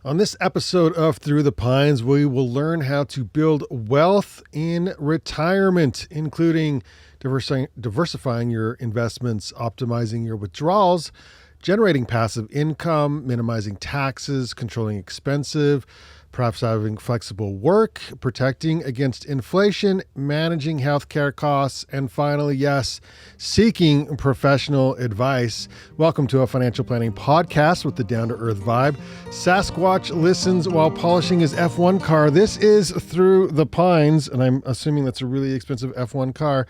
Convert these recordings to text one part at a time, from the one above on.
On this episode of Through the Pines, we will learn how to build wealth in retirement, including diversifying your investments, optimizing your withdrawals, generating passive income, minimizing taxes, controlling expenses, perhaps having flexible work, protecting against inflation, managing healthcare costs, and finally, yes, seeking professional advice. Welcome to a financial planning podcast with the down-to-earth vibe. Sasquatch listens while polishing his F1 car. This is Through the Pines, and I'm assuming that's a really expensive F1 car.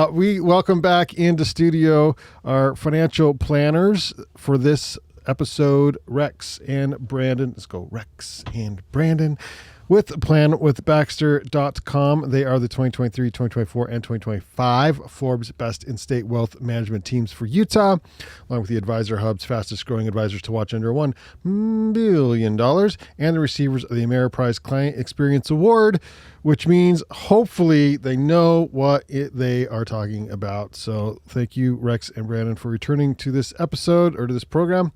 We welcome back into studio our financial planners for this episode, Rex and Brandyn. Let's go, Rex and Brandyn with planwithbaxter.com. They are the 2023, 2024, and 2025 Forbes Best in-State Wealth Management Teams for Utah, along with the Advisor Hub's fastest growing advisors to watch under $1 billion, and the receivers of the Ameriprise Client Experience Award, which means hopefully they know what they are talking about. So thank you, Rex and Brandyn, for returning to this episode or to this program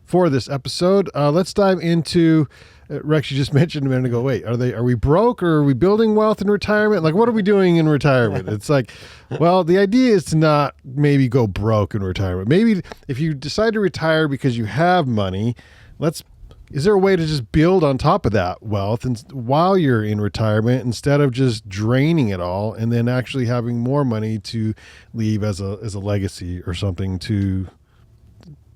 for this episode. Let's dive into Rex. You just mentioned a minute ago, wait, are we broke or are we building wealth in retirement? Like, what are we doing in retirement? It's like, well, the idea is to not maybe go broke in retirement. Maybe if you decide to retire because you have money, is there a way to just build on top of that wealth and while you're in retirement instead of just draining it all and then actually having more money to leave as a legacy or something to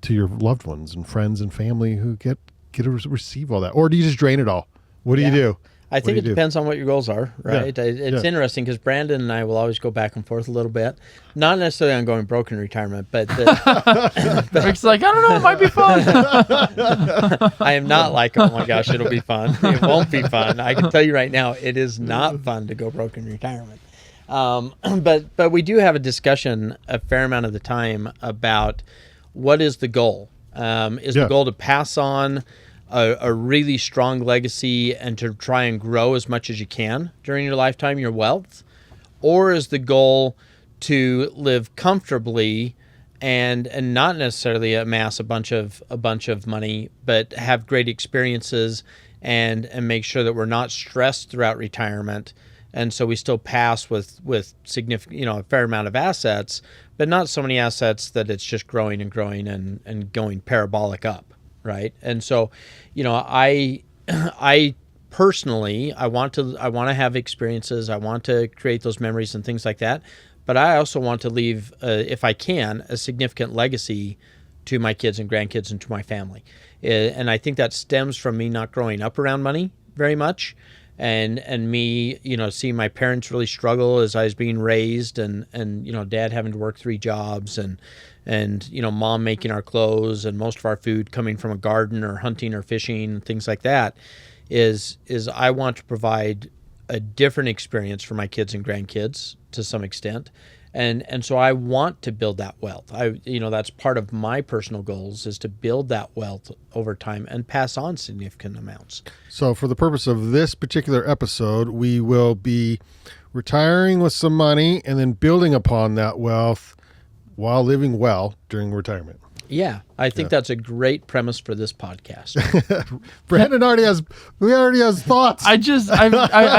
your loved ones and friends and family who get to receive all that? Or do you just drain it all? What do you do? I think it depends on what your goals are, right? Yeah. It's interesting because Brandyn and I will always go back and forth a little bit. Not necessarily on going broke in retirement, but Rick's like, I don't know, it might be fun. I am not like, oh my gosh, it'll be fun. It won't be fun. I can tell you right now, it is not fun to go broke in retirement. But we do have a discussion a fair amount of the time about what is the goal. The goal to pass on a really strong legacy and to try and grow as much as you can during your lifetime, your wealth? Or is the goal to live comfortably and not necessarily amass a bunch of money, but have great experiences and make sure that we're not stressed throughout retirement, and so we still pass with significant, a fair amount of assets, but not so many assets that it's just growing and growing and going parabolic up, right? And so, I personally, I want to have experiences. I want to create those memories and things like that. But I also want to leave, if I can, a significant legacy to my kids and grandkids and to my family. And I think that stems from me not growing up around money very much. And me, seeing my parents really struggle as I was being raised, and dad having to work 3 jobs, and mom making our clothes and most of our food coming from a garden or hunting or fishing, things like that, is I want to provide a different experience for my kids and grandkids to some extent. And so I want to build that wealth. That's part of my personal goals, is to build that wealth over time and pass on significant amounts. So for the purpose of this particular episode, we will be retiring with some money and then building upon that wealth while living well during retirement. Yeah, I think that's a great premise for this podcast. Brandyn already has thoughts. I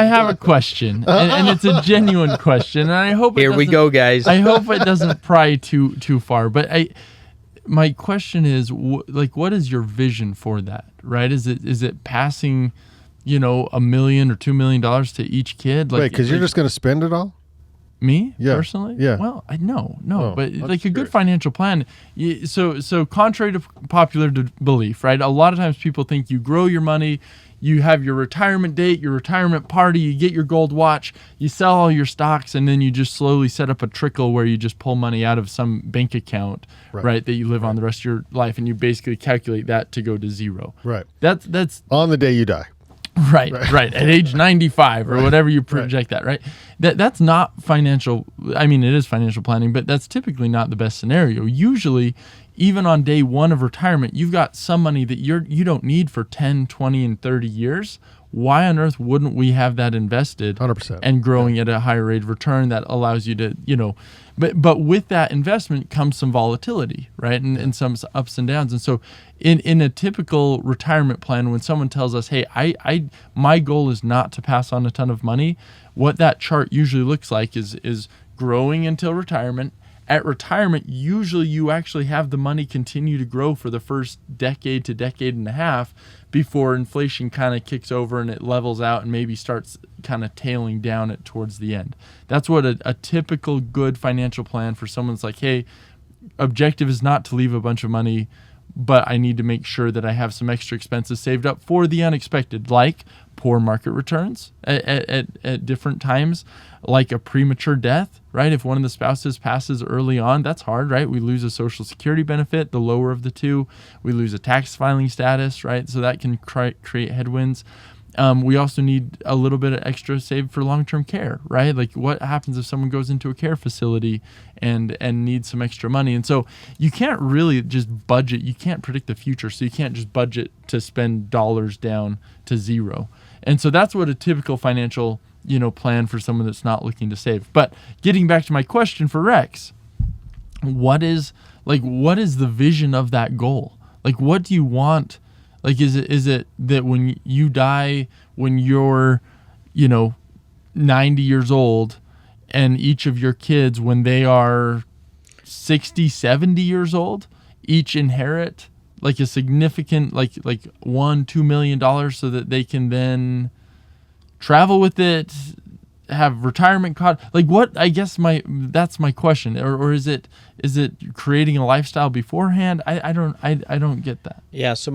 have a question, and it's a genuine question, and I hope Here we go, guys. I hope it doesn't pry too far. But my question is, what is your vision for that? Right? Is it passing, $1 million or $2 million to each kid? Wait, because you're just going to spend it all? Me? Yeah. Personally? Yeah. Well, but like a good financial plan. So contrary to popular belief, right? A lot of times people think you grow your money, you have your retirement date, your retirement party, you get your gold watch, you sell all your stocks, and then you just slowly set up a trickle where you just pull money out of some bank account, right, that you live on the rest of your life, and you basically calculate that to go to zero. Right. That's on the day you die. Right. At age 95 or whatever you project that, right? That's not financial. I mean, it is financial planning, but that's typically not the best scenario. Usually, even on day one of retirement, you've got some money that you don't need for 10, 20, and 30 years. Why on earth wouldn't we have that invested 100%. and growing at a higher rate of return that allows you to, but with that investment comes some volatility, right? And some ups and downs. And so in a typical retirement plan, when someone tells us, hey, my goal is not to pass on a ton of money, what that chart usually looks like is growing until retirement. At retirement, usually you actually have the money continue to grow for the first decade to decade and a half before inflation kind of kicks over and it levels out and maybe starts kind of tailing down it towards the end. That's what a typical good financial plan for someone's like, hey, objective is not to leave a bunch of money, but I need to make sure that I have some extra expenses saved up for the unexpected, like poor market returns at different times, like a premature death, right? If one of the spouses passes early on, that's hard, right? We lose a Social Security benefit, the lower of the two. We lose a tax filing status, right? So that can create headwinds. We also need a little bit of extra saved for long-term care, right? Like what happens if someone goes into a care facility and needs some extra money? And so you can't really just budget. You can't predict the future. So you can't just budget to spend dollars down to zero. And so that's what a typical financial, plan for someone that's not looking to save. But getting back to my question for Rex, what is the vision of that goal? Like, what do you want? Like, is it that when you die, when you're, 90 years old, and each of your kids, when they are 60, 70 years old, each inherit like a significant, like $1-2 million so that they can then travel with it, have retirement cost? Like what, I guess that's my question. Or is it creating a lifestyle beforehand? I don't get that. Yeah. So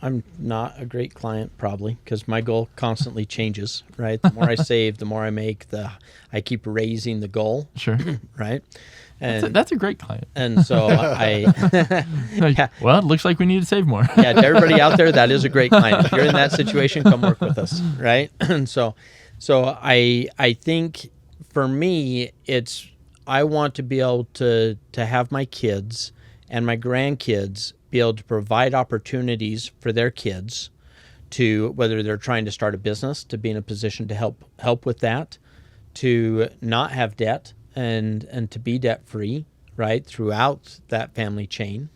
I'm not a great client probably because my goal constantly changes, right? The more I save, the more I make, I keep raising the goal. Sure. Right. And that's a great client. And so well, it looks like we need to save more. Yeah. To everybody out there, that is a great client. If you're in that situation, come work with us. Right. And so I think for me, I want to be able to have my kids and my grandkids be able to provide opportunities for their kids to, whether they're trying to start a business, to be in a position to help with that, to not have debt and to be debt free, right, throughout that family chain,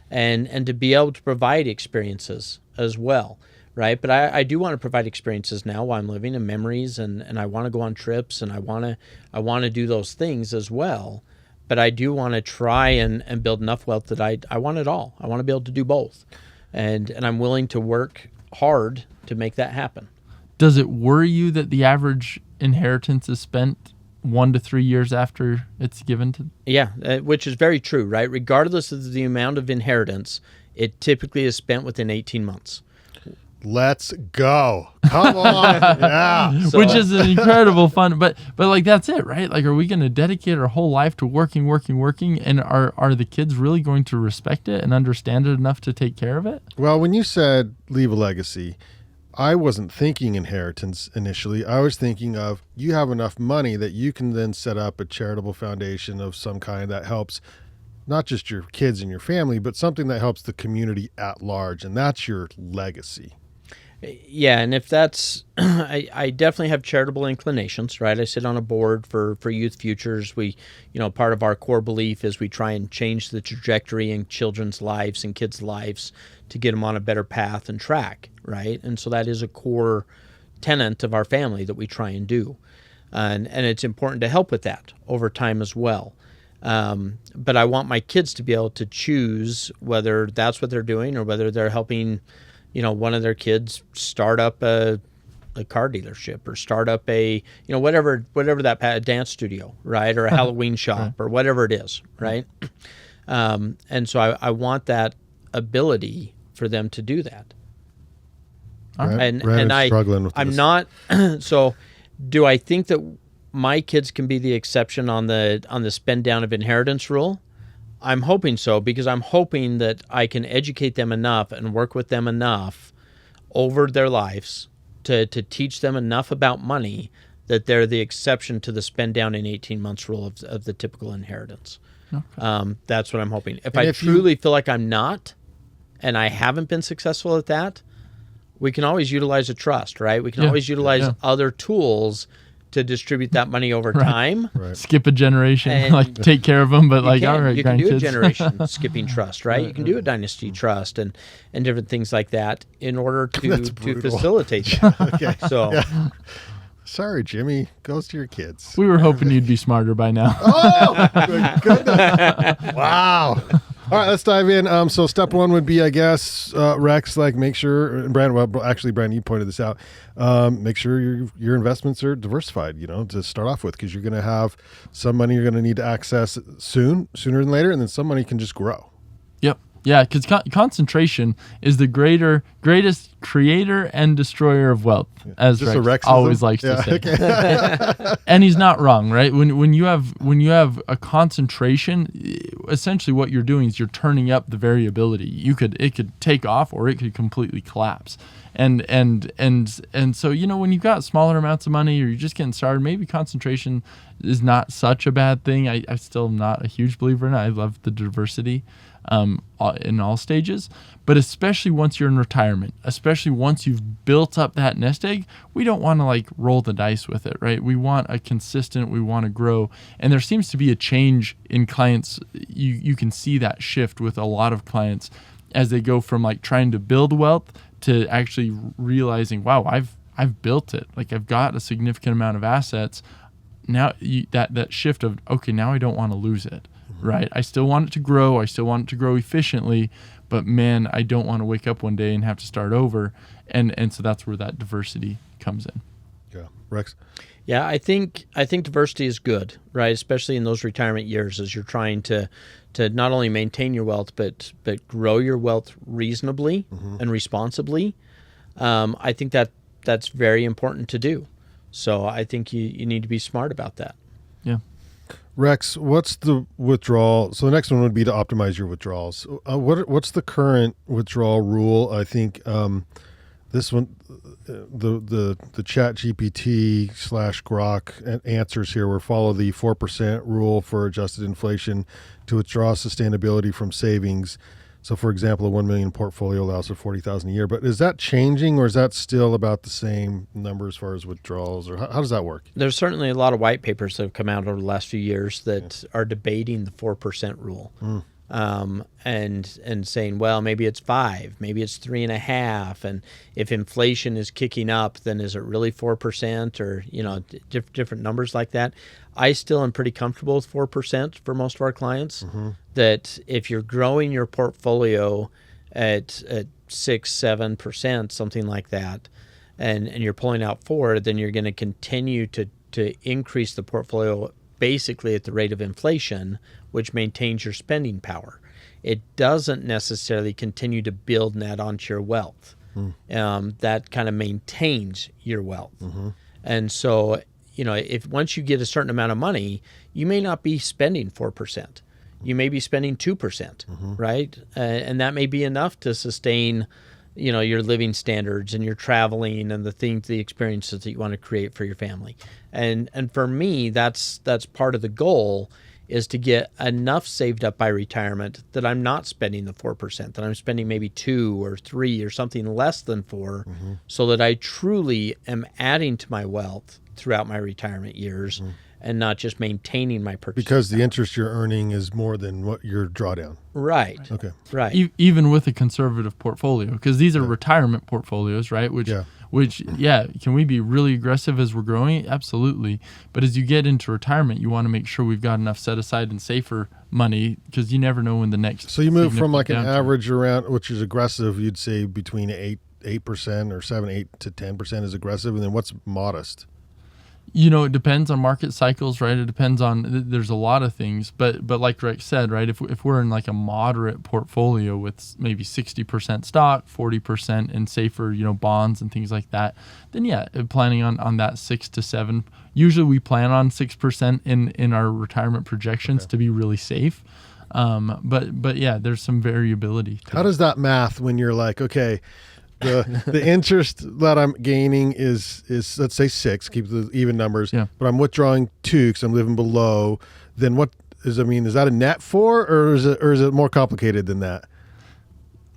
and to be able to provide experiences as well. Right. But I do want to provide experiences now while I'm living and memories and I want to go on trips and I want to do those things as well. But I do want to try and build enough wealth that I want it all. I want to be able to do both. And I'm willing to work hard to make that happen. Does it worry you that the average inheritance is spent 1 to 3 years after it's given to? Yeah, which is very true, right? Regardless of the amount of inheritance, it typically is spent within 18 months. Let's go. Come on. Yeah. So, which is an incredible fun, but like that's it, right? Like, are we going to dedicate our whole life to working? And are the kids really going to respect it and understand it enough to take care of it? Well, when you said leave a legacy, I wasn't thinking inheritance initially. I was thinking of you have enough money that you can then set up a charitable foundation of some kind that helps not just your kids and your family, but something that helps the community at large. And that's your legacy. Yeah, and if that's, I definitely have charitable inclinations, right? I sit on a board for Youth Futures. We, part of our core belief is we try and change the trajectory in children's lives and kids' lives to get them on a better path and track, right? And so that is a core tenet of our family that we try and do. And it's important to help with that over time as well. But I want my kids to be able to choose whether that's what they're doing or whether they're helping one of their kids start up a car dealership or start up a, whatever a dance studio, right? Or a Halloween shop or whatever it is, right? And so I want that ability for them to do that. Right. I'm not, so do I think that my kids can be the exception on the spend down of inheritance rule? I'm hoping so, because I'm hoping that I can educate them enough and work with them enough over their lives to teach them enough about money that they're the exception to the spend down in 18 months rule of the typical inheritance. Okay. That's what I'm hoping. If And I if truly feel like I'm not, and I haven't been successful at that, we can always utilize a trust, right? We can always utilize other tools to distribute that money over time. Right. Skip a generation, And like take care of them, but like, all right, you can do a grandkids. generation skipping trust, right? You can do a dynasty trust and different things like that in order to facilitate that. Okay. So, Sorry, Jimmy. Goes to your kids. We were hoping you'd be smarter by now. Oh, my goodness. Wow. All right, let's dive in. So step one would be, I guess, Rex, like make sure, and Brandyn, well, actually, Brandyn, you pointed this out. Make sure your investments are diversified, to start off with, because you're going to have some money you're going to need to access sooner than later, and then some money can just grow. Yep. Yeah, because concentration is the greatest creator and destroyer of wealth, as Rex always likes to say. Okay. And he's not wrong, right? When you have a concentration, essentially what you're doing is you're turning up the variability. It could take off or it could completely collapse. And so when you've got smaller amounts of money or you're just getting started, maybe concentration is not such a bad thing. I still am not a huge believer in it. I love the diversity in all stages, but especially once you're in retirement, especially once you've built up that nest egg, we don't want to like roll the dice with it, right? We want we want to grow. And there seems to be a change in clients. You can see that shift with a lot of clients as they go from like trying to build wealth to actually realizing, wow, I've built it. Like I've got a significant amount of assets. Now that shift of, okay, now I don't want to lose it. Right. I still want it to grow. I still want it to grow efficiently, but man, I don't want to wake up one day and have to start over. And so that's where that diversity comes in. Yeah. Rex? Yeah, I think diversity is good, right? Especially in those retirement years as you're trying to not only maintain your wealth, but grow your wealth reasonably and responsibly. I think that's very important to do. So I think you need to be smart about that. Yeah. Rex, what's the withdrawal? So the next one would be to optimize your withdrawals. What's the current withdrawal rule? I think this one, the Chat GPT / Grok answers here were follow the 4% rule for adjusted inflation to withdraw sustainability from savings. So, for example, a $1 million portfolio allows for $40,000 a year. But is that changing, or is that still about the same number as far as withdrawals, or how does that work? There's certainly a lot of white papers that have come out over the last few years that are debating the 4% rule, and saying, well, maybe it's 5, maybe it's 3.5, and if inflation is kicking up, then is it really 4%, or different numbers like that. I still am pretty comfortable with 4% for most of our clients. That if you're growing your portfolio at 6-7%, something like that, and you're pulling out 4, then you're going to continue to increase the portfolio basically at the rate of inflation, which maintains your spending power. It doesn't necessarily continue to build and add onto your wealth. That kind of maintains your wealth. And so, if once you get a certain amount of money, you may not be spending 4%. You may be spending 2%, right? And that may be enough to sustain, your living standards and your traveling and the experiences that you want to create for your family. And for me, that's part of the goal, is to get enough saved up by retirement that I'm not spending the 4%, that I'm spending maybe 2 or 3 or something less than 4, so that I truly am adding to my wealth throughout my retirement years and not just maintaining my purchase. Because the interest you're earning is more than what your drawdown. Right. Okay. Right. Even with a conservative portfolio, because these are retirement portfolios, right? Which, can we be really aggressive as we're growing? Absolutely. But as you get into retirement, you want to make sure we've got enough set aside and safer money, because you never know when the next. So you move from like an average around, which is aggressive, you'd say between 8% or 8 to 10% is aggressive, and then what's modest? It depends on market cycles, right? It depends on, there's a lot of things, but like Rex said, right, if we're in like a moderate portfolio with maybe 60% stock, 40% in safer, bonds and things like that, then planning on that 6 to 7. Usually we plan on 6% in our retirement projections to be really safe. But there's some variability. How does that math when you're like, okay, the interest that I'm gaining is let's say 6, keep the even numbers, but I'm withdrawing 2 because I'm living below. Then is that a net 4 or is it more complicated than that?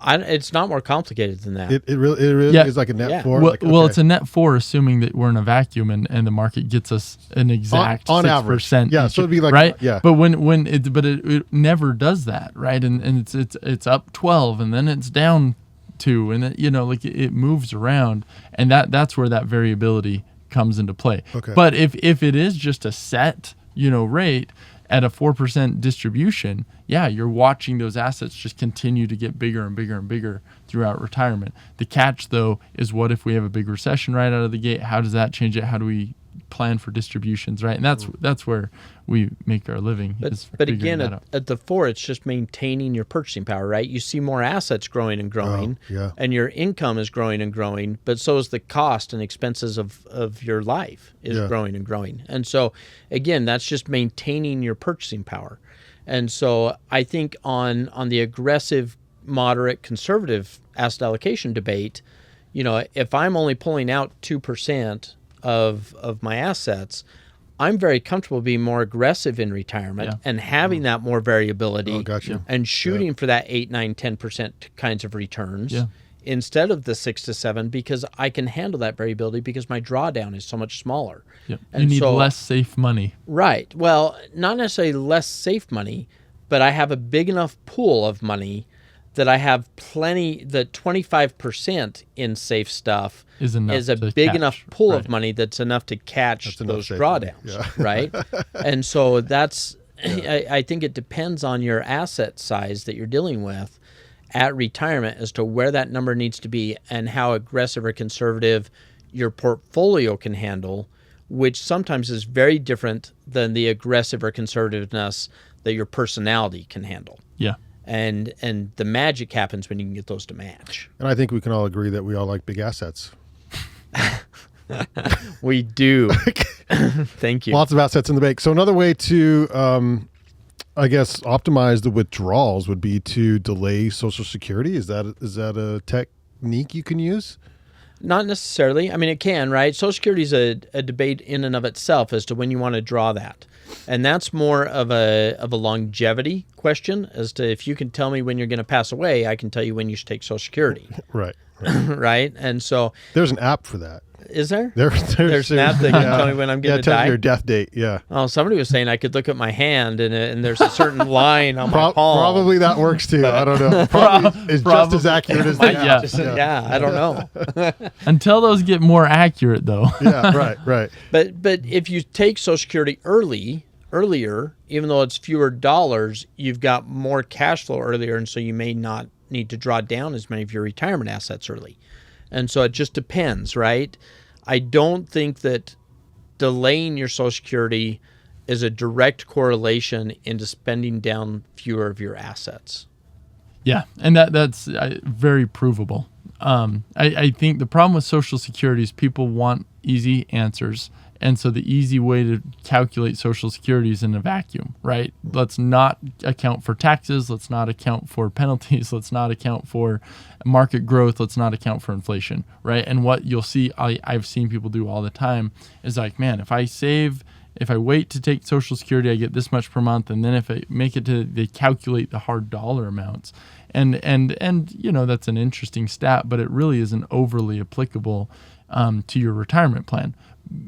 It's not more complicated than that. It really is like a net 4. Well, like, okay. well, it's a net 4 assuming that we're in a vacuum and the market gets us an exact on 6%. average. Yeah, so it'd be like right. Yeah. But it never does that, right? And it's up 12 and then it's down 2 and it moves around, and that's where that variability comes into play. Okay. But if it is just a set rate at a 4% distribution, you're watching those assets just continue to get bigger and bigger and bigger throughout retirement. The catch, though, is what if we have a big recession right out of the gate? How does that change it? How do we plan for distributions, right? And that's where we make our living. But again, at the 4, it's just maintaining your purchasing power, right? You see more assets growing and growing, and your income is growing and growing, but so is the cost and expenses of your life is growing and growing. And so, again, that's just maintaining your purchasing power. And so I think on the aggressive, moderate, conservative asset allocation debate, if I'm only pulling out 2% of my assets, I'm very comfortable being more aggressive in retirement and having that more variability and shooting for that 8, 9, 10% kinds of returns instead of the 6 to 7, because I can handle that variability because my drawdown is so much smaller. Yep. You need less safe money. Right. Well, not necessarily less safe money, but I have a big enough pool of money that I have plenty, the 25% in safe stuff is a big enough pool of money that's enough to catch those drawdowns, right? And so that's, I think it depends on your asset size that you're dealing with at retirement as to where that number needs to be and how aggressive or conservative your portfolio can handle, which sometimes is very different than the aggressive or conservativeness that your personality can handle. Yeah. And the magic happens when you can get those to match. And I think we can all agree that we all like big assets. We do. Thank you. Lots of assets in the bank. So another way to, optimize the withdrawals would be to delay Social Security. Is that a technique you can use? Not necessarily. I mean, it can, right? Social Security is a debate in and of itself as to when you want to draw that. And that's more of a longevity question as to if you can tell me when you're going to pass away, I can tell you when you should take Social Security. Right. Right? And so... There's an app for that. Is there? There's an app that can tell me when I'm going to die? Yeah, tell me your death date, yeah. Oh, somebody was saying I could look at my hand and there's a certain line on my palm. Probably that works too. I don't know. Probably just as accurate as the app. I don't know. Until those get more accurate, though. Yeah, right. But if you take Social Security earlier, even though it's fewer dollars, you've got more cash flow earlier, and so you may not need to draw down as many of your retirement assets early. And so it just depends, right? I don't think that delaying your Social Security is a direct correlation into spending down fewer of your assets. Yeah, and that's very provable. I think the problem with Social Security is people want easy answers. And so the easy way to calculate Social Security is in a vacuum, right? Let's not account for taxes. Let's not account for penalties. Let's not account for market growth. Let's not account for inflation, right? And what you'll see, I've seen people do all the time is like, man, if I wait to take Social Security, I get this much per month. And then if I make it they calculate the hard dollar amounts. And that's an interesting stat, but it really isn't overly applicable to your retirement plan.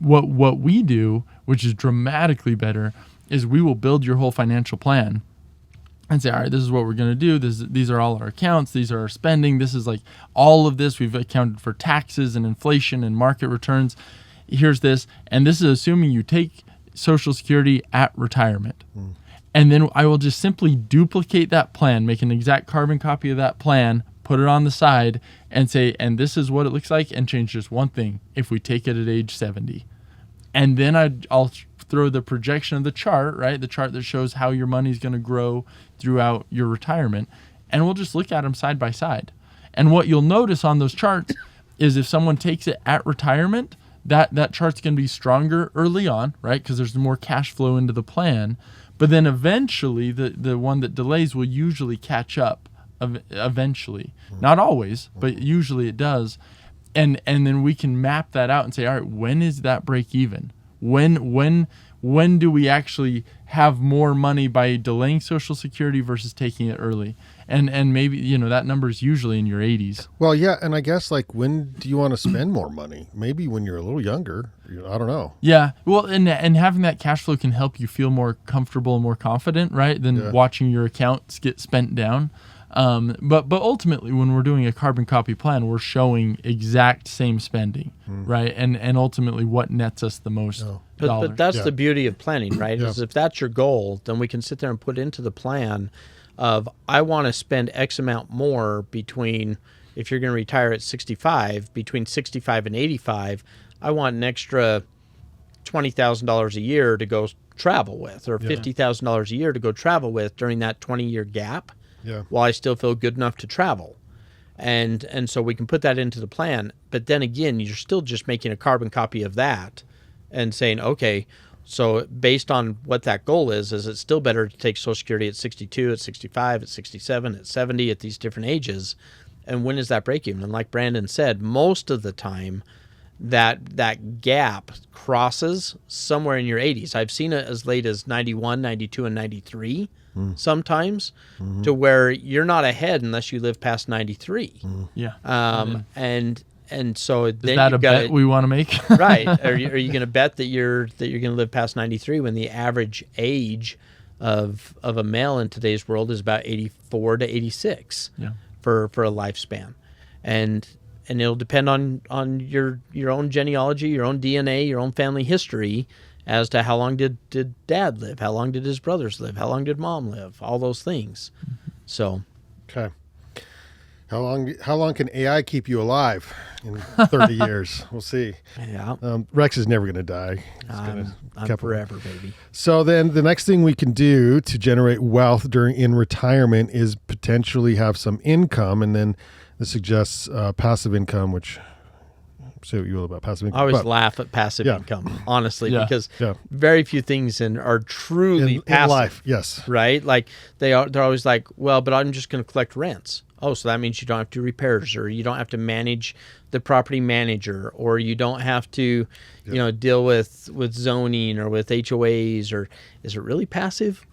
What we do, which is dramatically better, is we will build your whole financial plan and say, all right, this is what we're going to do. These are all our accounts. These are our spending. This is like all of this. We've accounted for taxes and inflation and market returns. Here's this. And this is assuming you take Social Security at retirement. And then I will just simply duplicate that plan, make an exact carbon copy of that plan, put it on the side and say, and this is what it looks like, and change just one thing if we take it at age 70. And then I'll throw the projection of the chart, right? The chart that shows how your money's going to grow throughout your retirement. And we'll just look at them side by side. And what you'll notice on those charts is if someone takes it at retirement, that chart's going to be stronger early on, right? Because there's more cash flow into the plan. But then eventually the one that delays will usually catch up eventually. Not always, but usually it does. And then we can map that out and say, all right, when is that break even? When do we actually have more money by delaying Social Security versus taking it early. And maybe, that number is usually in your 80s. Well, yeah, and I guess when do you want to spend more money? Maybe when you're a little younger. I don't know. Yeah, well, and having that cash flow can help you feel more comfortable and more confident, right? Than watching your accounts get spent down. But ultimately, when we're doing a carbon copy plan, we're showing exact same spending, right? And ultimately, what nets us the most dollars. But that's the beauty of planning, right? Is if that's your goal, then we can sit there and put into the plan of, I want to spend X amount more between, if you're going to retire at 65, between 65 and 85, I want an extra $20,000 a year to go travel with, or $50,000 a year to go travel with during that 20-year gap. While I still feel good enough to travel. And so we can put that into the plan. But then again, you're still just making a carbon copy of that and saying, okay, so based on what that goal is it still better to take Social Security at 62, at 65, at 67, at 70, at these different ages? And when is that break even? And like Brandyn said, most of the time that gap crosses somewhere in your 80s. I've seen it as late as 91, 92, and 93. Sometimes to where you're not ahead unless you live past 93. And so then is that a bet we want to make? Right. Are you going to bet that you're going to live past 93 when the average age of a male in today's world is about 84 to 86 for a lifespan? And it'll depend on your own genealogy, your own DNA, your own family history as to how long did dad live, how long did his brothers live, how long did mom live, all those things. So, okay, how long can AI keep you alive in 30 years? We'll see. Yeah, Rex is never going to die. I'm forever, baby. So then the next thing we can do to generate wealth in retirement is potentially have some income, and then this suggests passive income, which. Say what you will about passive income. I always laugh at passive income, honestly, because very few things are truly passive. In life, yes. Right? Like they're always like, well, but I'm just going to collect rents. Oh, so that means you don't have to do repairs, or you don't have to manage the property manager, or you don't have to, deal with zoning or with HOAs, or is it really passive?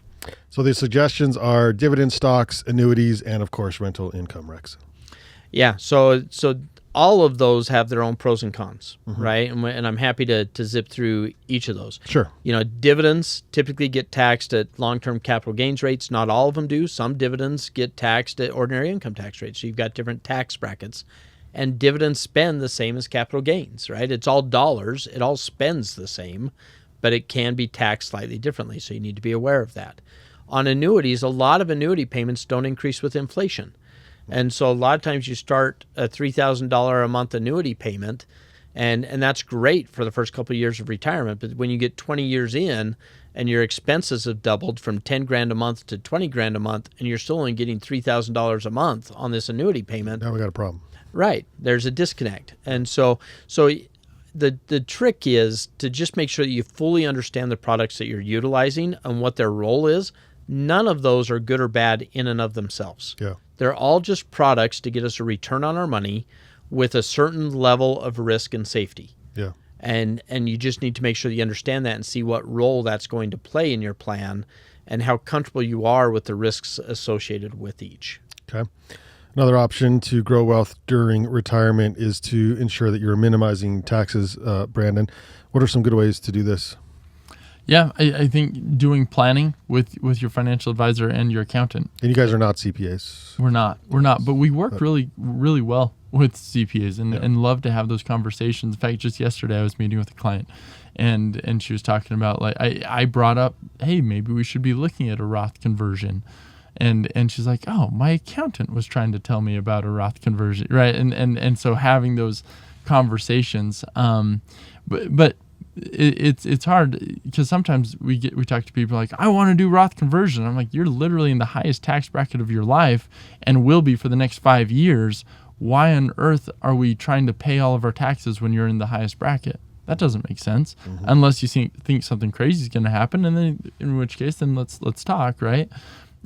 So the suggestions are dividend stocks, annuities, and of course rental income, Rex. Yeah. So all of those have their own pros and cons, right? And I'm happy to zip through each of those. Sure. Dividends typically get taxed at long-term capital gains rates. Not all of them do. Some dividends get taxed at ordinary income tax rates. So you've got different tax brackets. And dividends spend the same as capital gains, right? It's all dollars. It all spends the same, but it can be taxed slightly differently. So you need to be aware of that. On annuities, a lot of annuity payments don't increase with inflation. And so a lot of times you start a $3,000 a month annuity payment, and that's great for the first couple of years of retirement. But when you get 20 years in and your expenses have doubled from 10 grand a month to 20 grand a month, and you're still only getting $3,000 a month on this annuity payment. Now we got a problem. Right. There's a disconnect. And so the trick is to just make sure that you fully understand the products that you're utilizing and what their role is. None of those are good or bad in and of themselves. Yeah. They're all just products to get us a return on our money with a certain level of risk and safety. Yeah. And you just need to make sure that you understand that and see what role that's going to play in your plan and how comfortable you are with the risks associated with each. Okay. Another option to grow wealth during retirement is to ensure that you're minimizing taxes, Brandyn. What are some good ways to do this? Yeah, I think doing planning with your financial advisor and your accountant. And you guys are not CPAs. We're not, but we work really, really well with CPAs and love to have those conversations. In fact, just yesterday I was meeting with a client and she was talking about, like, I brought up, hey, maybe we should be looking at a Roth conversion. And she's like, oh, my accountant was trying to tell me about a Roth conversion, right? And so having those conversations, but it's hard because sometimes we talk to people like, I want to do Roth conversion. I'm like, you're literally in the highest tax bracket of your life and will be for the next 5 years. Why on earth are we trying to pay all of our taxes when you're in the highest bracket? That doesn't make sense unless you think something crazy is going to happen, and then in which case then let's talk, right?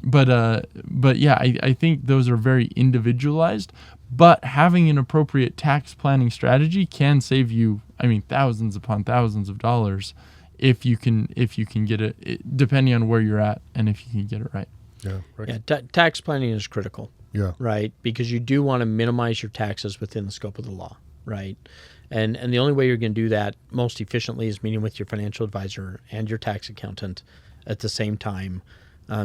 But yeah, I think those are very individualized. But having an appropriate tax planning strategy can save you, thousands upon thousands of dollars if you can get it, depending on where you're at and if you can get it right. Yeah. Right. Yeah. Tax planning is critical. Yeah. Right. Because you do want to minimize your taxes within the scope of the law. Right. And the only way you're going to do that most efficiently is meeting with your financial advisor and your tax accountant at the same time.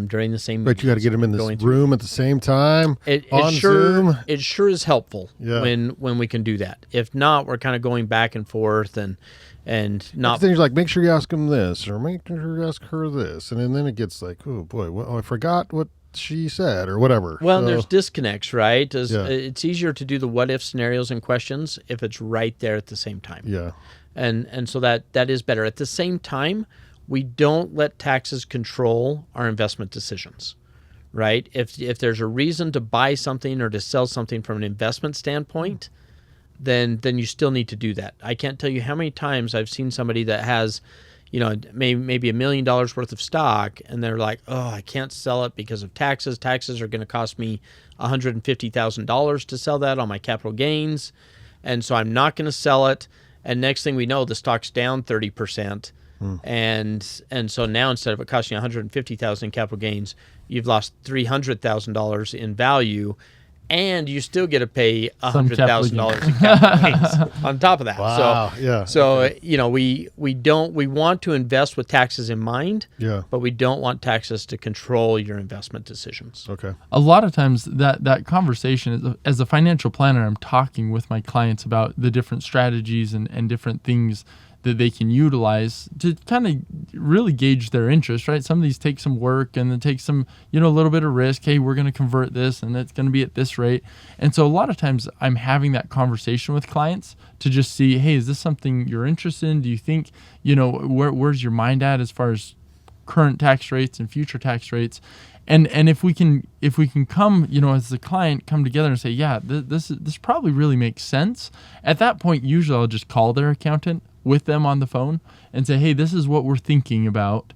During the same But you got to get them in this room at the same time on Zoom. It sure is helpful Yeah. when we can do that. If not, we're kind of going back and forth and not. Things like make sure you ask them this or make sure you ask her this, and then it gets like, oh boy, well, I forgot what she said or whatever. Well, there's disconnects, right? Yeah. It's easier to do the what if scenarios and questions if it's right there at the same time. Yeah. And so that is better. At the same time, we don't let taxes control our investment decisions, right? If there's a reason to buy something or to sell something from an investment standpoint, then you still need to do that. I can't tell you how many times I've seen somebody that has, maybe $1 million worth of stock, and they're like, oh, I can't sell it because of taxes. Taxes are going to cost me $150,000 to sell that on my capital gains, and so I'm not going to sell it. And next thing we know, the stock's down 30%. And so now instead of it costing $150,000 in capital gains, you've lost $300,000 in value, and you still get to pay $100,000 in capital gains on top of that. Wow. So we want to invest with taxes in mind. Yeah. But we don't want taxes to control your investment decisions. Okay. A lot of times that conversation, as a financial planner, I'm talking with my clients about the different strategies and different things that they can utilize to kind of really gauge their interest, right? Some of these take some work and then take some, a little bit of risk. Hey, we're going to convert this and it's going to be at this rate. And so a lot of times I'm having that conversation with clients to just see, hey, is this something you're interested in? Do you think, where's your mind at as far as current tax rates and future tax rates? And if we can come, as the client come together and say, yeah, this probably really makes sense. At that point, usually I'll just call their accountant with them on the phone and say, hey, this is what we're thinking about.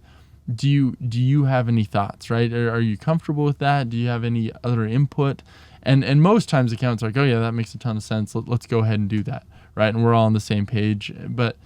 Do you have any thoughts, right? Are you comfortable with that? Do you have any other input? And most times accountants are like, oh yeah, that makes a ton of sense. Let's go ahead and do that, right? And we're all on the same page. But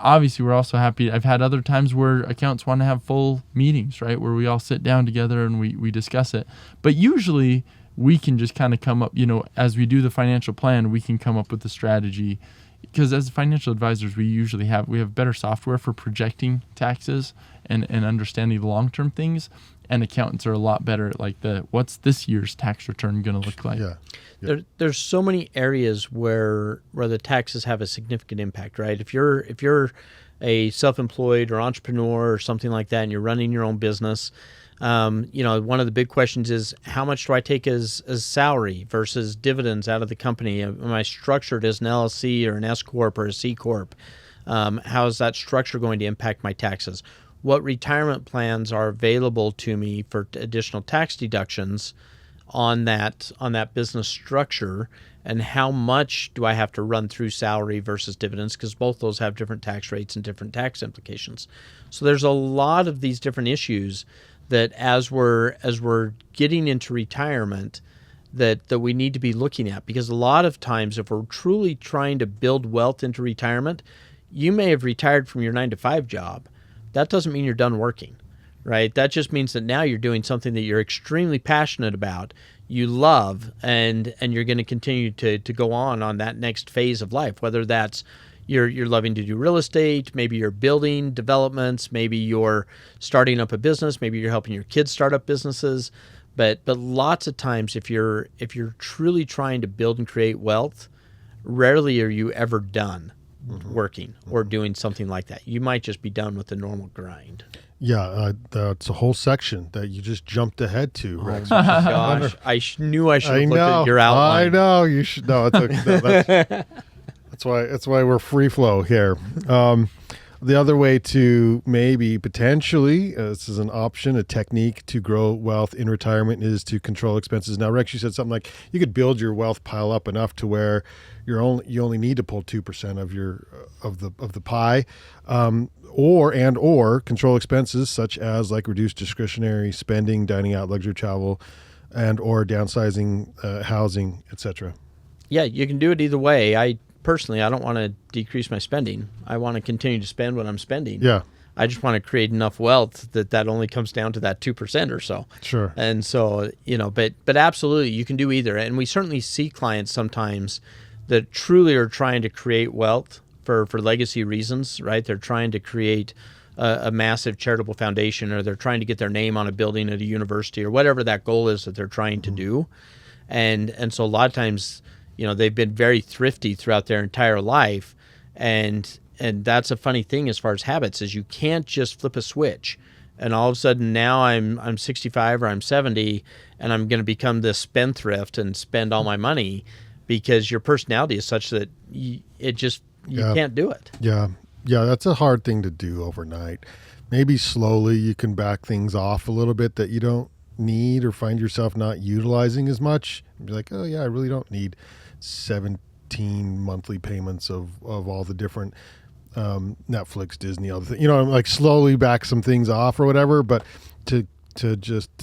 obviously we're also happy. I've had other times where accountants want to have full meetings, right? Where we all sit down together and we discuss it. But usually we can just kind of come up, as we do the financial plan, we can come up with the strategy. Because as financial advisors, we have better software for projecting taxes and understanding the long-term things, and accountants are a lot better at like what's this year's tax return going to look like. Yeah. There's so many areas where the taxes have a significant impact, right? If you're a self-employed or entrepreneur or something like that, and you're running your own business, one of the big questions is how much do I take as salary versus dividends out of the company? Am I structured as an LLC or an S Corp or a C Corp? How is that structure going to impact my taxes? What retirement plans are available to me for additional tax deductions on that business structure? And how much do I have to run through salary versus dividends? Because both those have different tax rates and different tax implications. So there's a lot of these different issues that as we're getting into retirement that we need to be looking at, because a lot of times if we're truly trying to build wealth into retirement, you may have retired from your 9-to-5 job. That doesn't mean you're done working, right? That just means that now you're doing something that you're extremely passionate about, you love, and you're going to continue to go on that next phase of life, whether that's you're loving to do real estate, maybe you're building developments, maybe you're starting up a business, maybe you're helping your kids start up businesses. But lots of times if you're truly trying to build and create wealth, rarely are you ever done working or doing something like that. You might just be done with the normal grind. Yeah, that's a whole section that you just jumped ahead to, Rex. Oh my gosh, I knew I should have looked at your outline. I know you should. No, it's okay. That's why we're free flow here. The other way to maybe potentially, this is an option, a technique to grow wealth in retirement is to control expenses. Now, Rex, you said something like you could build your wealth pile up enough to where you only need to pull 2% of the pie, or control expenses such as like reduce discretionary spending, dining out, luxury travel, and or downsizing housing, etc. Yeah, you can do it either way. personally, I don't want to decrease my spending. I want to continue to spend what I'm spending. Yeah. I just want to create enough wealth that only comes down to that 2% or so. Sure. And so, but absolutely, you can do either. And we certainly see clients sometimes that truly are trying to create wealth for legacy reasons, right? They're trying to create a massive charitable foundation, or they're trying to get their name on a building at a university, or whatever that goal is that they're trying to do. And so a lot of times, they've been very thrifty throughout their entire life. And that's a funny thing as far as habits, is you can't just flip a switch and all of a sudden now I'm 65 or I'm 70 and I'm going to become this spendthrift and spend all my money, because your personality is such that you can't do it. Yeah. Yeah, that's a hard thing to do overnight. Maybe slowly you can back things off a little bit that you don't need or find yourself not utilizing as much. Be like, oh yeah, I really don't need 17 monthly payments of all the different Netflix, Disney, all the things. Like slowly back some things off or whatever. But to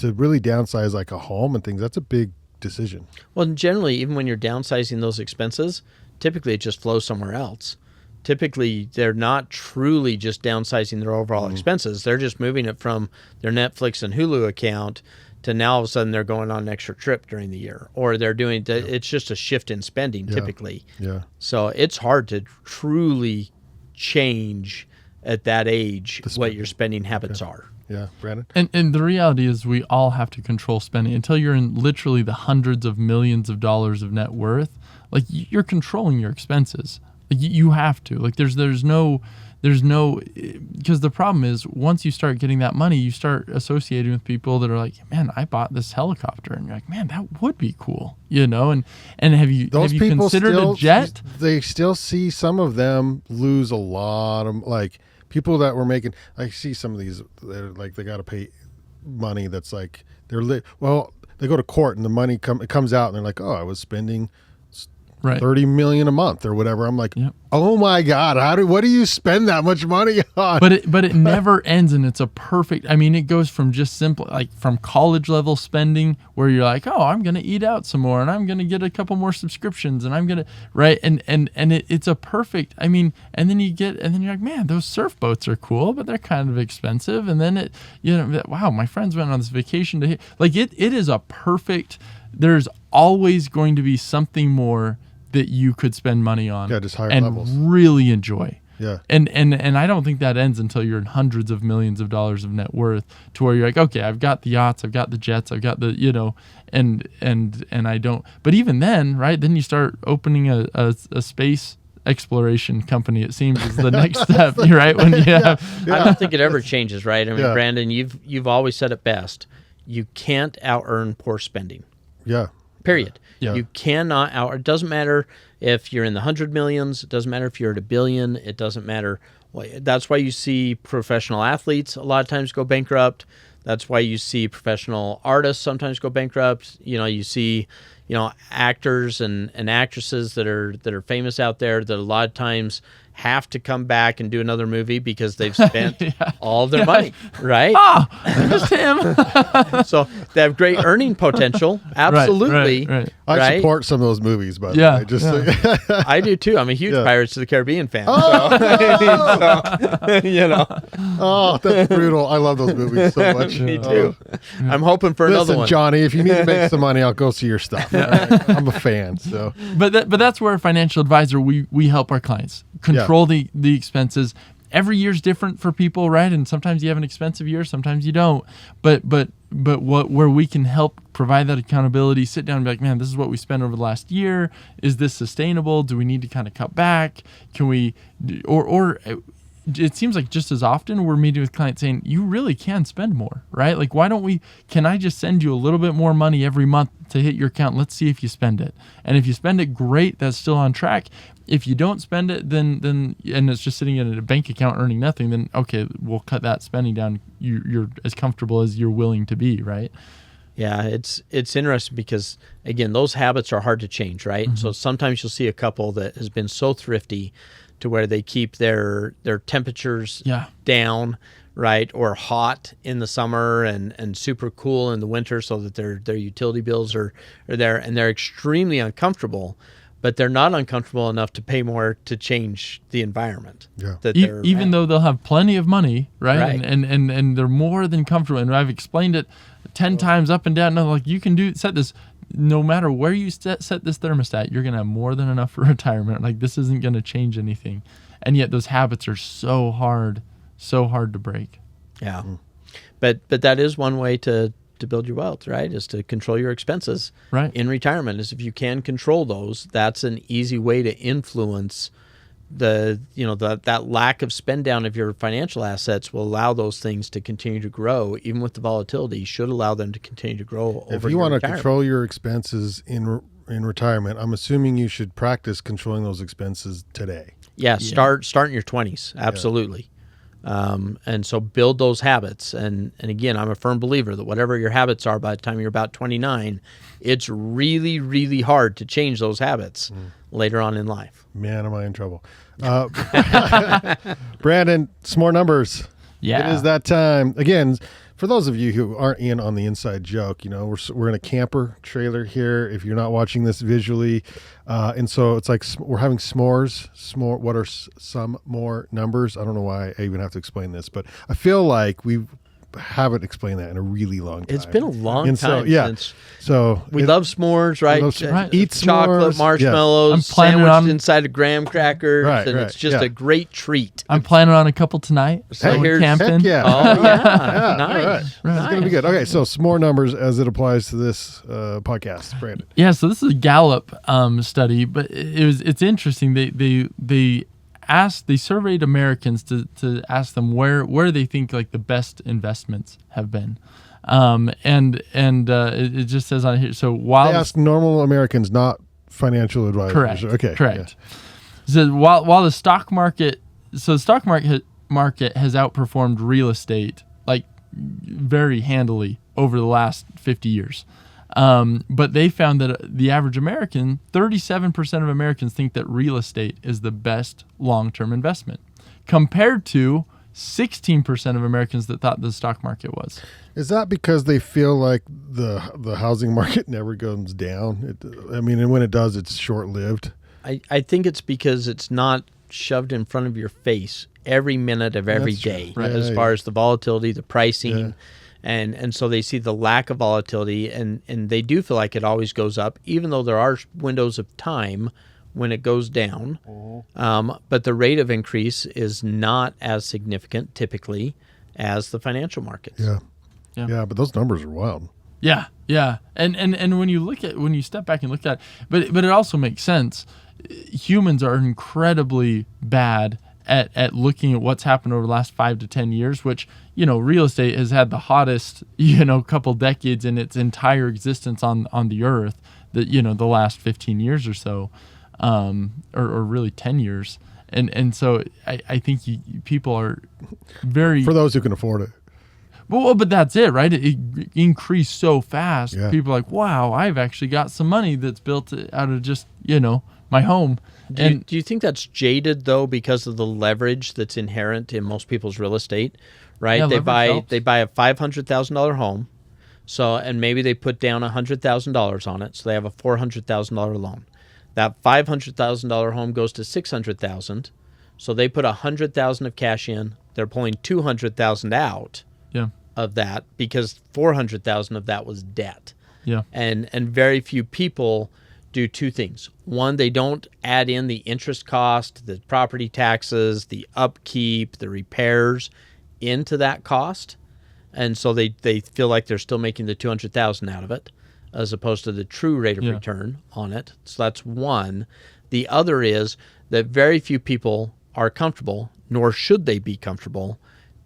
really downsize like a home and things, that's a big decision. Well, generally, even when you're downsizing those expenses, typically it just flows somewhere else. Typically, they're not truly just downsizing their overall expenses. They're just moving it from their Netflix and Hulu account to now all of a sudden they're going on an extra trip during the year, or they're doing, it's just a shift in spending typically. Yeah. So it's hard to truly change at that age what your spending habits are. Yeah, Brandon? And the reality is we all have to control spending until you're in literally the hundreds of millions of dollars of net worth. Like, you're controlling your expenses. Like, you have to. Like, there's no, because the problem is once you start getting that money, you start associating with people that are like, man, I bought this helicopter, and you're like, man, that would be cool, and have you considered a jet? They still see some of them lose a lot of, like, people that were making. I see some of these, they're like, they got to pay money that's like they go to court and the money comes out and they're like, oh, I was spending $30 million a month or whatever. I'm like, oh my God, what do you spend that much money on? But it never ends, and it's a perfect. I mean, it goes from just simple, like from college level spending where you're like, oh, I'm gonna eat out some more, and I'm gonna get a couple more subscriptions, and I'm gonna it's a perfect. I mean, and then you're like, man, those surf boats are cool, but they're kind of expensive, and then wow, my friends went on this vacation to like it is a perfect. There's always going to be something more that you could spend money on, just higher and levels. Really enjoy. Yeah. And I don't think that ends until you're in hundreds of millions of dollars of net worth, to where you're like, okay, I've got the yachts, I've got the jets, I've got the, and I don't, but even then, right, then you start opening a space exploration company, it seems, is the next step, right? When I don't think it ever changes, right? I mean, Brandon, you've always said it best. You can't out-earn poor spending. Yeah. Period. Yeah. You cannot it doesn't matter if you're in the 100 millions. It doesn't matter if you're at $1 billion. It doesn't matter. That's why you see professional athletes a lot of times go bankrupt. That's why you see professional artists sometimes go bankrupt. You see, actors and actresses that are famous out there that a lot of times have to come back and do another movie because they've spent all of their money, right? Just him. So they have great earning potential, absolutely. Right. I support some of those movies, but I do too. I'm a huge Pirates of the Caribbean fan. Oh, that's brutal. I love those movies so much. Me too. I'm hoping for another one. Johnny, if you need to make some money, I'll go see your stuff. Right? I'm a fan. So, but that's where a financial advisor, we help our clients control the expenses. Every year's different for people, right? And sometimes you have an expensive year, sometimes you don't. But where we can help provide that accountability, sit down and be like, man, this is what we spent over the last year. Is this sustainable? Do we need to kind of cut back? Can we, or it seems like just as often we're meeting with clients saying, you really can spend more, right? Like, can I just send you a little bit more money every month to hit your account? Let's see if you spend it. And if you spend it, great, that's still on track. If you don't spend it, then and it's just sitting in a bank account earning nothing, then okay, we'll cut that spending down. You're as comfortable as you're willing to be, right? Yeah, it's interesting because, again, those habits are hard to change, right? Mm-hmm. So sometimes you'll see a couple that has been so thrifty to where they keep their temperatures down, right, or hot in the summer and super cool in the winter, so that their utility bills are there, and they're extremely uncomfortable. but they're not uncomfortable enough to pay more to change the environment. Yeah. That they're Even though they'll have plenty of money, right? Right. And they're more than comfortable. And I've explained it 10 times up and down. No, like you can set this, no matter where you set this thermostat, you're going to have more than enough for retirement. Like this isn't going to change anything. And yet those habits are so hard to break. Yeah. But that is one way to build your wealth, right? Is to control your expenses in retirement. Is if you can control those, that's an easy way to influence that lack of spend down of your financial assets will allow those things to continue to grow, even with the volatility, should allow them to continue to grow over. If you want to control your expenses in retirement, I'm assuming you should practice controlling those expenses today. Yeah, start in your 20s. Absolutely. And so build those habits. And again, I'm a firm believer that whatever your habits are by the time you're about 29, it's really, really hard to change those habits later on in life. Man, am I in trouble. Brandyn, some more numbers. Yeah. It is that time. Again, for those of you who aren't in on the inside joke, we're in a camper trailer here, if you're not watching this visually. And so it's like we're having s'mores. What are some more numbers? I don't know why I even have to explain this, but I feel like we haven't explained that in a really long time. It's been a long time since. So we love s'mores, right? Eat chocolate, s'mores, marshmallows, sandwiched inside of graham crackers, and it's just a great treat. I'm planning on a couple tonight. So here's camping. Heck yeah. Oh yeah, nice. All right. It's gonna be good. Okay, so some more numbers as it applies to this podcast, Brandyn. Yeah, so this is a Gallup study, but it's interesting. They surveyed Americans to ask them where they think like the best investments have been, and it just says on here. So while they asked normal Americans, not financial advisors. Correct. Okay. Correct. Yeah. So while the stock market has outperformed real estate like very handily over the last 50 years. But they found that the average American, 37% of Americans think that real estate is the best long-term investment, compared to 16% of Americans that thought the stock market was. Is that because they feel like the housing market never goes down? And when it does, it's short-lived. I think it's because it's not shoved in front of your face every minute of every day, as far as the volatility, the pricing. Yeah. And so they see the lack of volatility, and they do feel like it always goes up, even though there are windows of time when it goes down. But the rate of increase is not as significant typically as the financial markets. Yeah, but those numbers are wild. Yeah. And when you step back and look at it, but it also makes sense. Humans are incredibly bad at looking at what's happened over the last 5 to 10 years, which, real estate has had the hottest, couple decades in its entire existence on the earth, the last 15 years or so, or really 10 years. And so I think people are very... For those who can afford it. Well, but that's it, right? It increased so fast. Yeah. People are like, wow, I've actually got some money that's built out of just, my home. Do you think that's jaded though because of the leverage that's inherent in most people's real estate, right? Yeah, they buy a $500,000 home, and maybe they put down $100,000 on it, so they have a $400,000 loan. That $500,000 home goes to $600,000, so they put $100,000 of cash in. They're pulling $200,000 out of that because $400,000 of that was debt. Yeah, and very few people do two things. One, they don't add in the interest cost, the property taxes, the upkeep, the repairs into that cost. And so they feel like they're still making the $200,000 out of it as opposed to the true rate of return on it. So that's one. The other is that very few people are comfortable, nor should they be comfortable,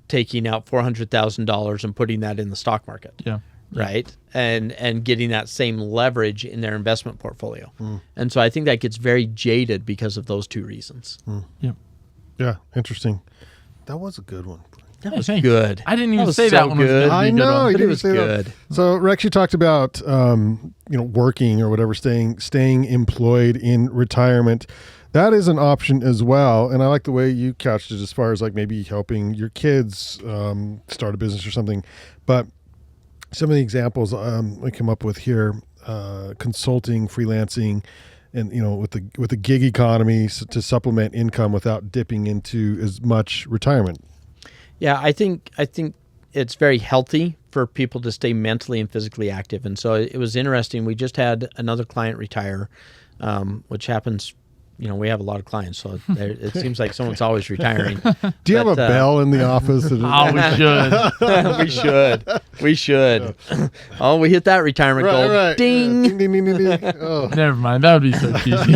taking out $400,000 and putting that in the stock market. Yeah. Right? And getting that same leverage in their investment portfolio. And so I think that gets very jaded because of those two reasons. Yep. Yeah, interesting. That was a good one. That was good. I didn't even say that one was good. I know, but it was good. So Rex, you talked about working or whatever, staying employed in retirement. That is an option as well. And I like the way you couched it as far as like maybe helping your kids start a business or something. But some of the examples I come up with here, consulting, freelancing, and with the gig economy to supplement income without dipping into as much retirement. Yeah, I think it's very healthy for people to stay mentally and physically active. And so it was interesting. We just had another client retire, which happens. We have a lot of clients, so it seems like someone's always retiring. Do you have a bell in the office? We should. We should. Oh, we hit that retirement goal. Right. Ding. Ding, ding, ding, ding, ding. Oh. Never mind. That would be so cheesy.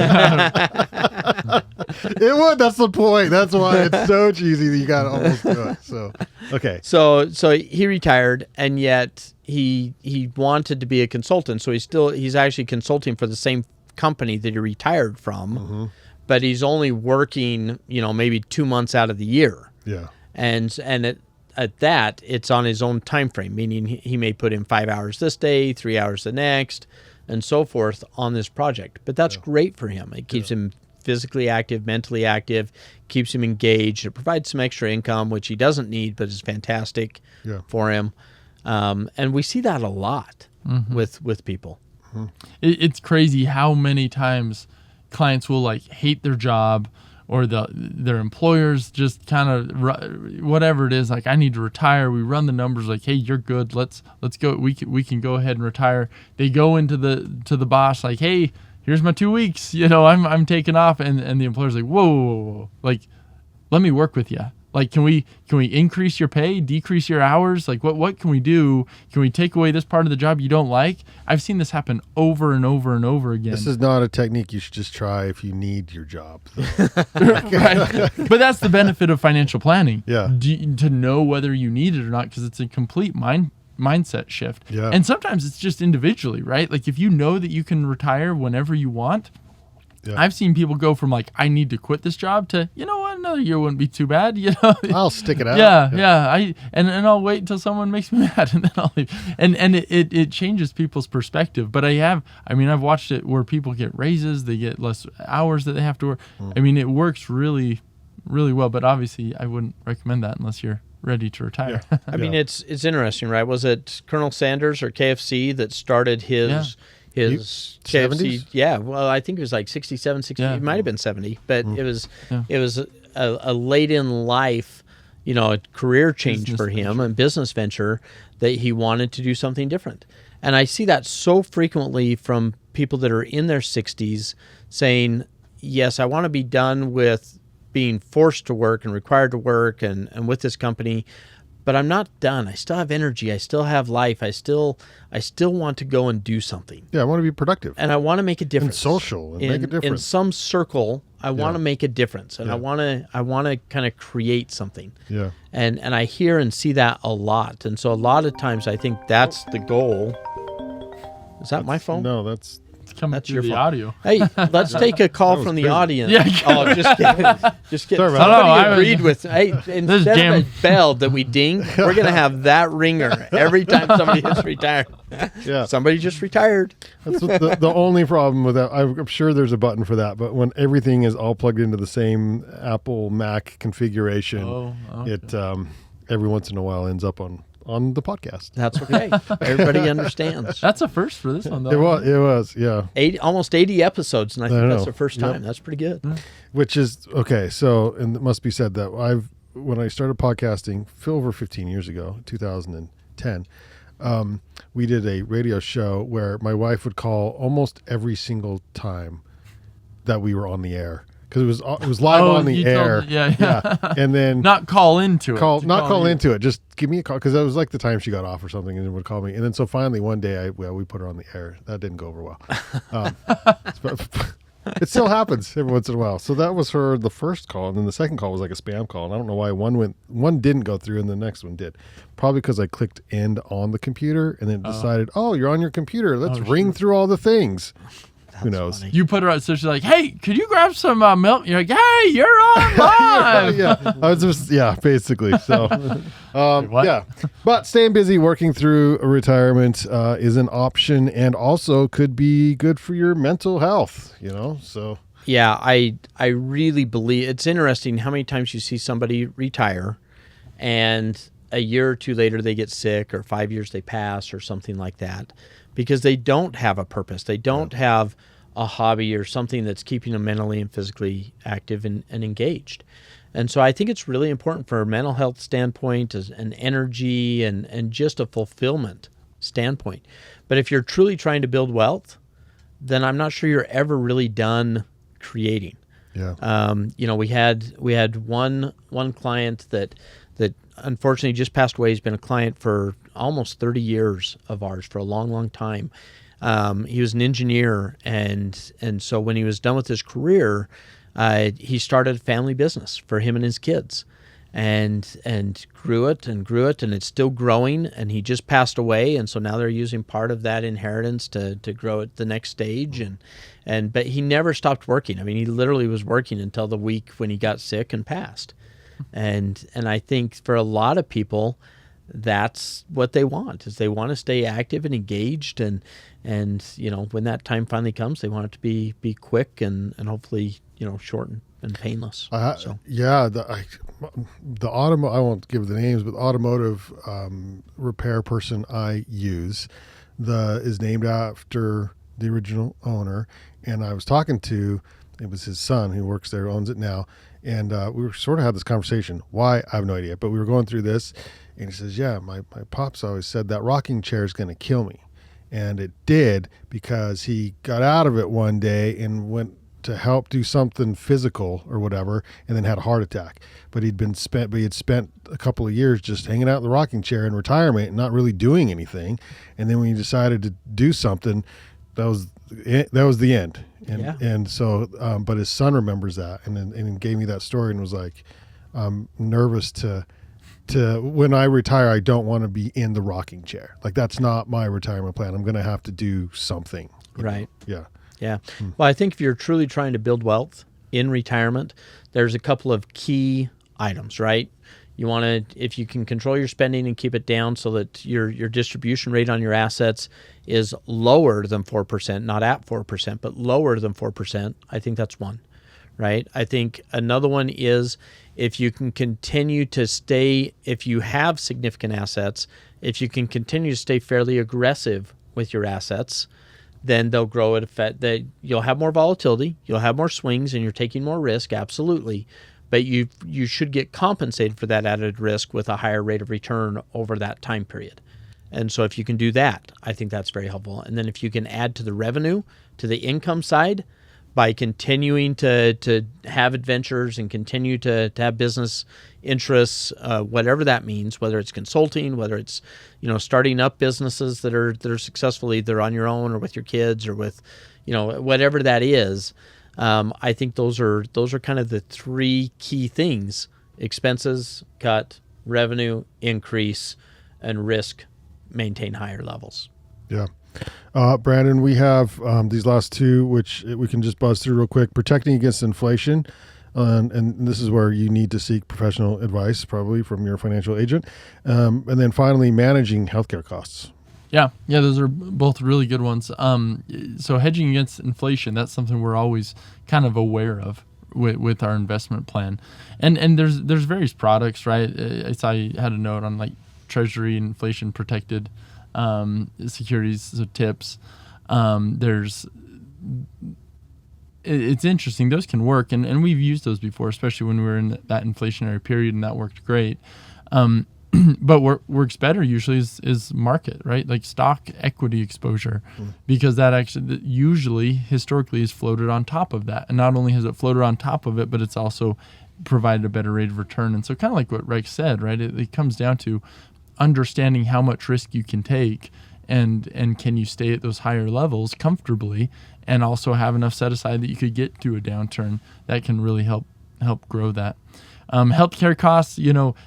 It would. That's the point. That's why it's so cheesy that you got to almost do it. So, okay. So he retired, and yet he wanted to be a consultant. So he's actually consulting for the same company that he retired from, but he's only working, maybe 2 months out of the year. Yeah. And at that, it's on his own time frame, meaning he may put in 5 hours this day, 3 hours the next, and so forth on this project. But that's great for him. It keeps him physically active, mentally active, keeps him engaged. It provides some extra income, which he doesn't need, but is fantastic for him. And we see that a lot with people. It's crazy how many times clients will hate their job, or their employers just kind of whatever it is. Like, I need to retire. We run the numbers. Like, hey, you're good. Let's go. We can go ahead and retire. They go into the boss like, hey, here's my 2 weeks. I'm taking off, and the employer's like, whoa. Like, let me work with you. Like, can we increase your pay, decrease your hours? Like, what can we do? Can we take away this part of the job you don't like? I've seen this happen over and over and over again. This is not a technique you should just try if you need your job. Right. But that's the benefit of financial planning. Yeah. To know whether you need it or not, because it's a complete mindset shift. Yeah. And sometimes it's just individually, right? Like, if you know that you can retire whenever you want. Yeah. I've seen people go from I need to quit this job to, what, another year wouldn't be too bad. I'll stick it out. Yeah. And I'll wait until someone makes me mad, and then I'll leave. And it changes people's perspective. But I've watched it where people get raises, they get less hours that they have to work. It works really, really well. But obviously, I wouldn't recommend that unless you're ready to retire. Yeah. It's interesting, right? Was it Colonel Sanders or KFC that started his 70s? Yeah, well, I think it was 67, 60. It might have been 70, but it was a late in life, a career change for him, and business venture, that he wanted to do something different. And I see that so frequently from people that are in their 60s saying, yes, I want to be done with being forced to work and required to work and with this company, but I'm not done. I still have energy. I still have life. I still want to go and do something. Yeah, I want to be productive. And I want to make a difference. And social, and make a difference. In some circle, I want to make a difference. And I want to kind of create something. Yeah. And I hear and see that a lot. And so a lot of times I think that's the goal. Is that my phone? No, that's coming through the audio. Hey, let's take a call from the audience. Yeah. Oh, just kidding. Just kidding. Somebody agreed with. Hey, instead of a bell that we ding, we're gonna have that ringer every time somebody hits retired. Yeah. Somebody just retired. That's what the only problem with that. I'm sure there's a button for that, but when everything is all plugged into the same Apple Mac configuration, it every once in a while ends up on the podcast. That's okay. Everybody understands. That's a first for this one, though. It was, yeah. Almost 80 episodes, and I think that's the first time. Yep. That's pretty good. Which is, okay, so, and it must be said that when I started podcasting over 15 years ago, 2010, we did a radio show where my wife would call almost every single time that we were on the air. Because it was live on the air. Yeah. And then not call into it. Call into it. Just give me a call, because that was the time she got off or something, and then would call me. And then so finally one day we put her on the air. That didn't go over well. It still happens every once in a while. So that was the first call, and then the second call was a spam call, and I don't know why one didn't go through and the next one did. Probably because I clicked end on the computer and then decided, you're on your computer. Let's ring through all the things. Who knows? Funny. You put her out, so she's like, "Hey, could you grab some milk?" You're like, "Hey, you're on live." I was just basically. So, yeah. But staying busy, working through a retirement is an option, and also could be good for your mental health. So. Yeah, I really believe it's interesting how many times you see somebody retire, and a year or two later they get sick, or 5 years they pass, or something like that, because they don't have a purpose. They don't have a hobby or something that's keeping them mentally and physically active and engaged. And so I think it's really important for a mental health standpoint, as an energy and just a fulfillment standpoint. But if you're truly trying to build wealth, then I'm not sure you're ever really done creating. Yeah. We had one client that unfortunately just passed away. He's been a client for almost 30 years of ours, for a long, long time. He was an engineer, and so when he was done with his career, he started a family business for him and his kids, and grew it, and it's still growing. And he just passed away, and so now they're using part of that inheritance to grow it the next stage. But he never stopped working. I mean, he literally was working until the week when he got sick and passed. And I think for a lot of people, that's what they want, is they want to stay active and engaged, and when that time finally comes, they want it to be quick and hopefully short and painless. The I won't give the names, but the automotive repair person I use is named after the original owner, and I was talking to, it was his son who works there, owns it now, and we were sort of had this conversation. Why? I have no idea, but we were going through this, and he says, yeah, my pops always said that rocking chair is going to kill me. And it did, because he got out of it one day and went to help do something physical or whatever, and then had a heart attack. But he had spent a couple of years just hanging out in the rocking chair in retirement and not really doing anything. And then when he decided to do something, that was the end. And so, but his son remembers that, and gave me that story, and was like, I'm nervous to when I retire, I don't want to be in the rocking chair. Like, that's not my retirement plan. I'm going to have to do something. Right. Yeah. Yeah. Well, I think if you're truly trying to build wealth in retirement, there's a couple of key items, right? You want to, if you can control your spending and keep it down so that your distribution rate on your assets is lower than 4%, not at 4%, but lower than 4%, I think that's one, right? I think another one is, if you can continue to stay, if you have significant assets, if you can continue to stay fairly aggressive with your assets, then they'll grow at a that you'll have more volatility, you'll have more swings, and you're taking more risk, absolutely. But you should get compensated for that added risk with a higher rate of return over that time period. And so if you can do that, I think that's very helpful. And then if you can add to the revenue, to the income side, by continuing to have adventures and continue to have business interests, whatever that means, whether it's consulting, whether it's starting up businesses that are successful either on your own or with your kids or with whatever that is. I think those are kind of the three key things: expenses cut, revenue increase, and risk maintain higher levels. Yeah. Brandon, we have these last two, which we can just buzz through real quick. Protecting against inflation. And this is where you need to seek professional advice, probably from your financial agent. And then finally, managing healthcare costs. Yeah, those are both really good ones. So hedging against inflation, that's something we're always kind of aware of with our investment plan. And there's various products, right? I had a note on like Treasury inflation protected securities, so TIPS. It's interesting. Those can work, and we've used those before, especially when we were in that inflationary period, and that worked great. But what works better usually is market, right? Like stock equity exposure, because that actually usually historically is floated on top of that. And not only has it floated on top of it, but it's also provided a better rate of return. And so kind of like what Rex said, right? It comes down to understanding how much risk you can take and can you stay at those higher levels comfortably, and also have enough set aside that you could get to a downturn that can really help grow that. Healthcare costs,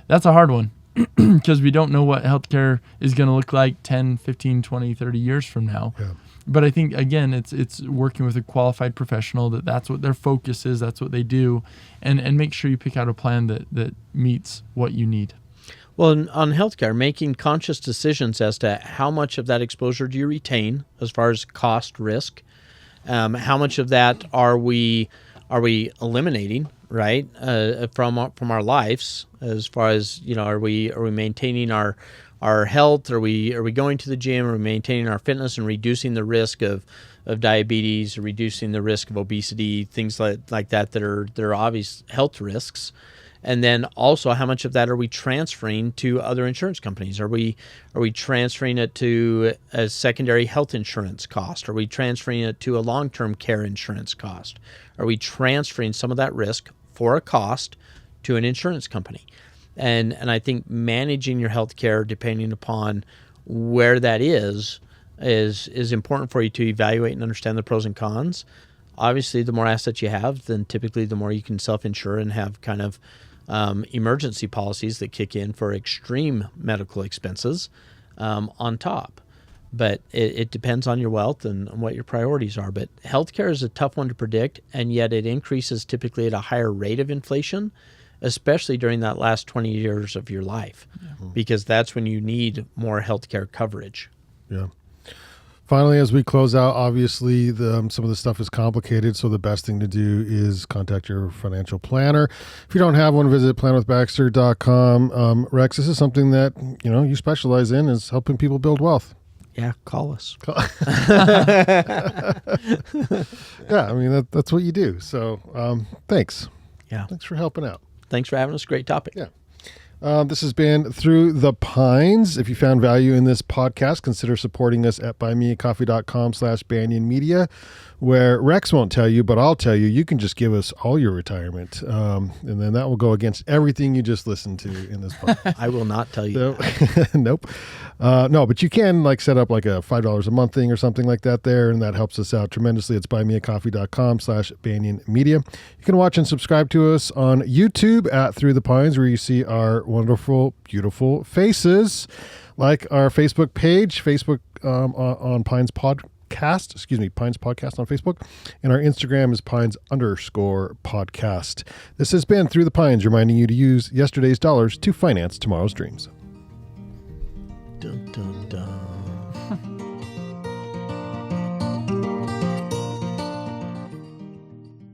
that's a hard one. Because we don't know what healthcare is going to look like 10, 15, 20, 30 years from now. Yeah. But I think, again, it's working with a qualified professional that's what their focus is, that's what they do, and make sure you pick out a plan that meets what you need. Well, on healthcare, making conscious decisions as to how much of that exposure do you retain as far as cost risk, how much of that are we eliminating, right, from our lives, as far as are we maintaining our our health? Are we going to the gym? Are we maintaining our fitness and reducing the risk of diabetes, or reducing the risk of obesity, things like that are obvious health risks? And then also, how much of that are we transferring to other insurance companies? Are we transferring it to a secondary health insurance cost? Are we transferring it to a long-term care insurance cost? Are we transferring some of that risk for a cost to an insurance company? And I think managing your health care, depending upon where that is important for you to evaluate and understand the pros and cons. Obviously, the more assets you have, then typically the more you can self-insure and have kind of emergency policies that kick in for extreme medical expenses on top. But it depends on your wealth and what your priorities are. But healthcare is a tough one to predict, and yet it increases typically at a higher rate of inflation, especially during that last 20 years of your life, because that's when you need more healthcare coverage. Yeah. Finally, as we close out, obviously some of the stuff is complicated, so the best thing to do is contact your financial planner. If you don't have one, visit planwithbaxter.com. Rex, this is something that you specialize in, is helping people build wealth. Yeah, call us. Yeah, I mean that's what you do. So thanks. Yeah, thanks for helping out. Thanks for having us. Great topic. Yeah. This has been Through the Pines. If you found value in this podcast, consider supporting us at buymeacoffee.com/Brandyn Media, where Rex won't tell you, but I'll tell you, you can just give us all your retirement. And then that will go against everything you just listened to in this podcast. I will not tell you. Nope. No, but you can set up a $5 a month thing or something like that there, and that helps us out tremendously. It's buymeacoffee.com/Brandyn Media. You can watch and subscribe to us on YouTube at Through the Pines, where you see our wonderful, beautiful faces. Like our Facebook page, Facebook on Pines Podcast, Pines Podcast on Facebook. And our Instagram is Pines_podcast. This has been Through the Pines, reminding you to use yesterday's dollars to finance tomorrow's dreams. Dun, dun, dun.